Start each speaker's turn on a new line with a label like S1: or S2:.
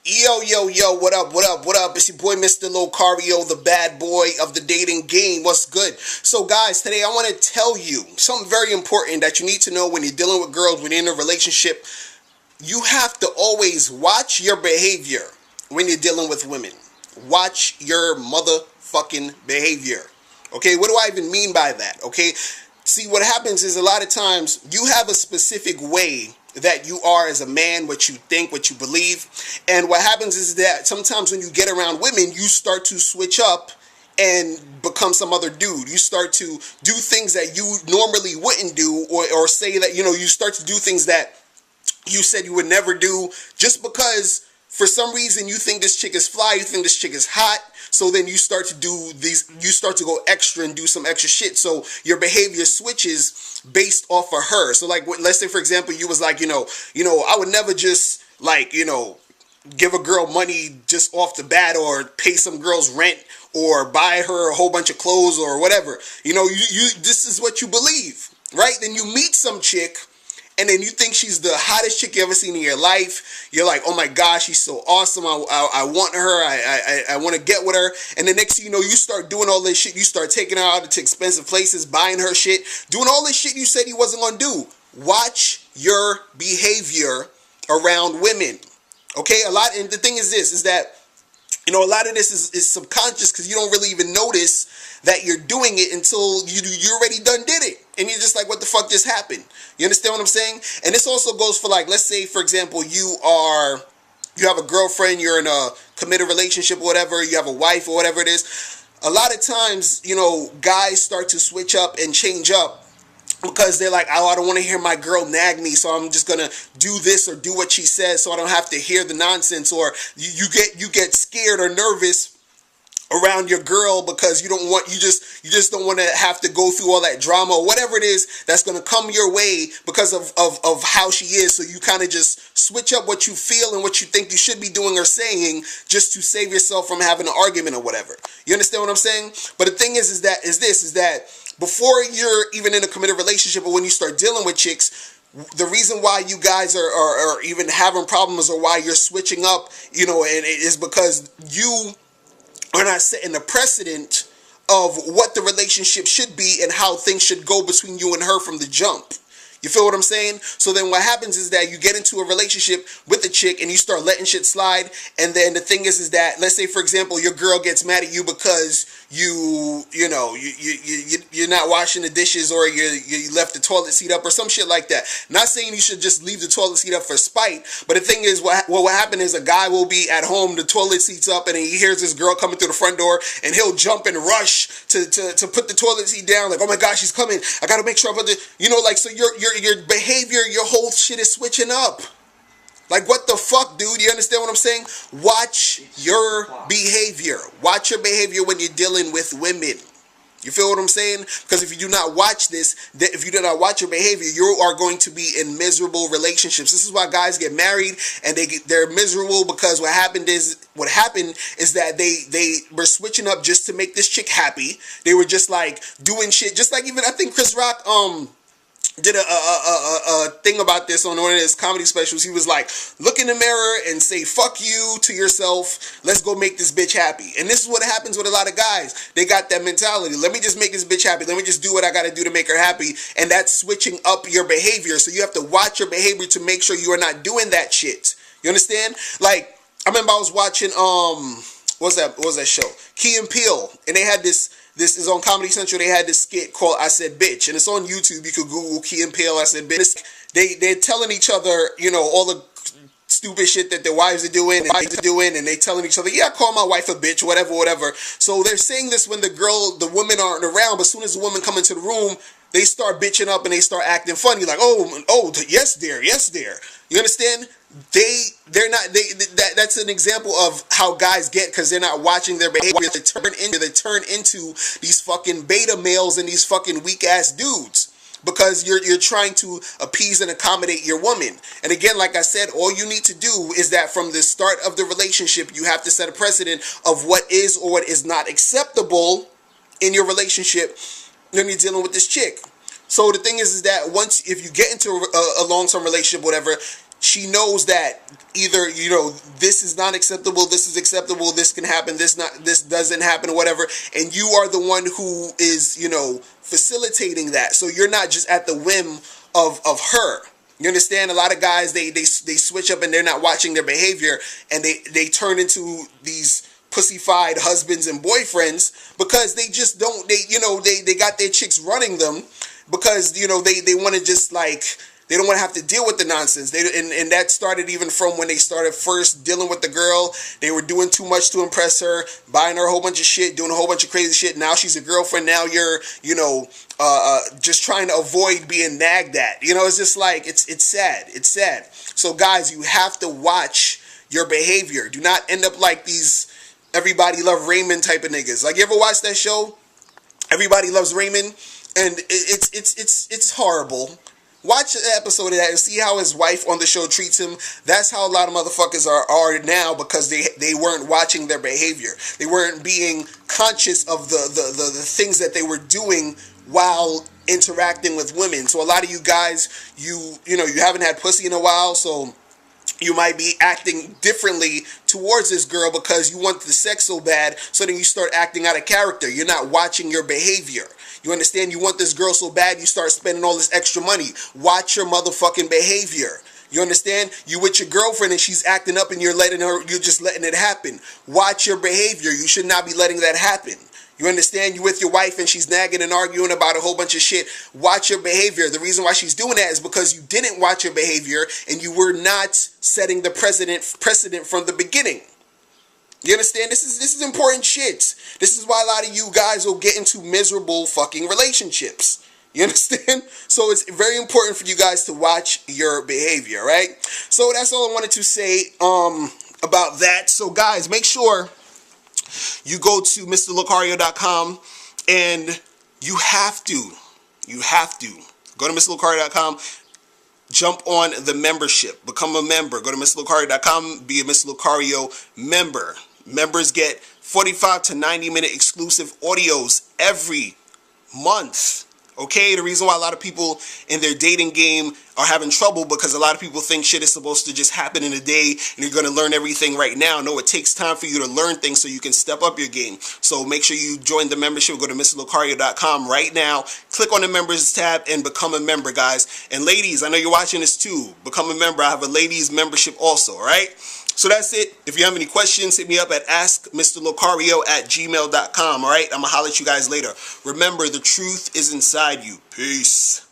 S1: Yo, yo, yo, what up, what up, what up? It's your boy, Mr. Locario, the bad boy of the dating game. What's good? So, guys, today I want to tell you something very important that you need to know when you're dealing with girls, when you're in a relationship. You have to always watch your behavior when you're dealing with women. Watch your motherfucking behavior. Okay, what do I even mean by that? Okay, see, what happens is a lot of times you have a specific way that you are as a man, what you think, what you believe. And what happens is that sometimes when you get around women, you start to switch up and become some other dude. You start to do things that you normally wouldn't do, or say that, you start to do things that you said you would never do, just because for some reason you think this chick is fly, you think this chick is hot. So then you start to you start to go extra and do some extra shit. So your behavior switches based off of her. So like, let's say for example, you was like, I would never just like, give a girl money just off the bat, or pay some girl's rent, or buy her a whole bunch of clothes or whatever. You this is what you believe, right? Then you meet some chick, and then you think she's the hottest chick you ever seen in your life. You're like, oh my gosh, she's so awesome. I want her. I want to get with her. And the next thing you know, you start doing all this shit. You start taking her out to expensive places, buying her shit, doing all this shit you said you wasn't going to do. Watch your behavior around women. Okay? And the thing is this, is that, a lot of this is subconscious, because you don't really even notice that you're doing it until you already done did it. And you're just like, what the fuck just happened? You understand what I'm saying? And this also goes for, like, let's say, for example, you have a girlfriend, you're in a committed relationship or whatever, you have a wife or whatever it is. A lot of times, guys start to switch up and change up, because they're like, oh, I don't want to hear my girl nag me, so I'm just gonna do this or do what she says, so I don't have to hear the nonsense. Or you get scared or nervous around your girl, because you just don't want to have to go through all that drama or whatever it is that's gonna come your way because of how she is. So you kind of just switch up what you feel and what you think you should be doing or saying, just to save yourself from having an argument or whatever. You understand what I'm saying? But the thing is that before you're even in a committed relationship, or when you start dealing with chicks, the reason why you guys are even having problems, or why you're switching up, and it is because you are not setting a precedent of what the relationship should be and how things should go between you and her from the jump. You feel what I'm saying? So then what happens is that you get into a relationship with the chick and you start letting shit slide. And then the thing is that, let's say for example, your girl gets mad at you because you're not washing the dishes, or you left the toilet seat up or some shit like that. Not saying you should just leave the toilet seat up for spite, but the thing is what will happen is a guy will be at home, the toilet seat's up, and he hears this girl coming through the front door, and he'll jump and rush to put the toilet seat down, like, oh my gosh, she's coming, I gotta make sure I put the, so your behavior, your whole shit is switching up. Like, what the fuck, dude? You understand what I'm saying? Watch your behavior. Watch your behavior when you're dealing with women. You feel what I'm saying? Because if you do not watch this, if you do not watch your behavior, you are going to be in miserable relationships. This is why guys get married and they're miserable, because what happened is that they were switching up just to make this chick happy. They were just like doing shit, just like, even I think Chris Rock did a thing about this on one of his comedy specials. He was like, look in the mirror and say fuck you to yourself, let's go make this bitch happy. And this is what happens with a lot of guys. They got that mentality, let me just make this bitch happy, let me just do what I gotta do to make her happy. And that's switching up your behavior. So you have to watch your behavior to make sure you are not doing that shit. You understand? Like, I remember I was watching what was that show, Key and Peele, and they had this is on Comedy Central. They had this skit called I Said Bitch, and it's on YouTube. You could Google Key and Peele, I Said Bitch. They're telling each other, all the stupid shit that their wives are doing and they telling each other, yeah, I call my wife a bitch, whatever. So they're saying this when the women aren't around, but as soon as the women come into the room, they start bitching up and they start acting funny, like, oh, yes, dear. You understand? That's an example of how guys get, because they're not watching their behavior. They turn into these fucking beta males and these fucking weak ass dudes, because you're trying to appease and accommodate your woman. And again, like I said, all you need to do is that from the start of the relationship, you have to set a precedent of what is or what is not acceptable in your relationship when you're dealing with this chick. So the thing is that if you get into a long-term relationship, whatever, she knows that either, you know, this is not acceptable, this is acceptable, this can happen, this doesn't happen, or whatever, and you are the one who is, you know, facilitating that. So you're not just at the whim of her. You understand? A lot of guys, they switch up and they're not watching their behavior, and they turn into these pussyfied husbands and boyfriends because they just don't, they got their chicks running them because, you know, they want to just like, they don't want to have to deal with the nonsense. And that started even from when they started first dealing with the girl. They were doing too much to impress her, buying her a whole bunch of shit, doing a whole bunch of crazy shit. Now she's a girlfriend. Now you're, you know, just trying to avoid being nagged at. You know, it's just like, it's sad. It's sad. So guys, you have to watch your behavior. Do not end up like these Everybody Love Raymond type of niggas. Like, you ever watch that show, Everybody Loves Raymond? And it's horrible. Watch an episode of that and see how his wife on the show treats him. That's how a lot of motherfuckers are now, because they weren't watching their behavior. They weren't being conscious of the things that they were doing while interacting with women. So a lot of you guys, you haven't had pussy in a while, so you might be acting differently towards this girl because you want the sex so bad, so then you start acting out of character. You're not watching your behavior. You understand? You want this girl so bad, you start spending all this extra money. Watch your motherfucking behavior. You understand? You with your girlfriend and she's acting up and you're just letting it happen. Watch your behavior. You should not be letting that happen. You understand? You with your wife and she's nagging and arguing about a whole bunch of shit. Watch your behavior. The reason why she's doing that is because you didn't watch your behavior and you were not setting the precedent from the beginning. You understand? This is important shit. This is why a lot of you guys will get into miserable fucking relationships. You understand? So it's very important for you guys to watch your behavior, right? So that's all I wanted to say about that. So guys, make sure you go to MrLocario.com and you have to go to MrLocario.com, jump on the membership, become a member. Go to MrLocario.com, be a Mr. Locario member. Members get 45 to 90 minute exclusive audios every month. Okay, the reason why a lot of people in their dating game are having trouble, because a lot of people think shit is supposed to just happen in a day and you're going to learn everything right now. No, it takes time for you to learn things so you can step up your game. So make sure you join the membership. Go to MrLocario.com right now. Click on the members tab and become a member, guys. And ladies, I know you're watching this too. Become a member. I have a ladies membership also, all right? So that's it. If you have any questions, hit me up at askmrlocario@gmail.com. All right, I'm going to holler at you guys later. Remember, the truth is inside you. Peace.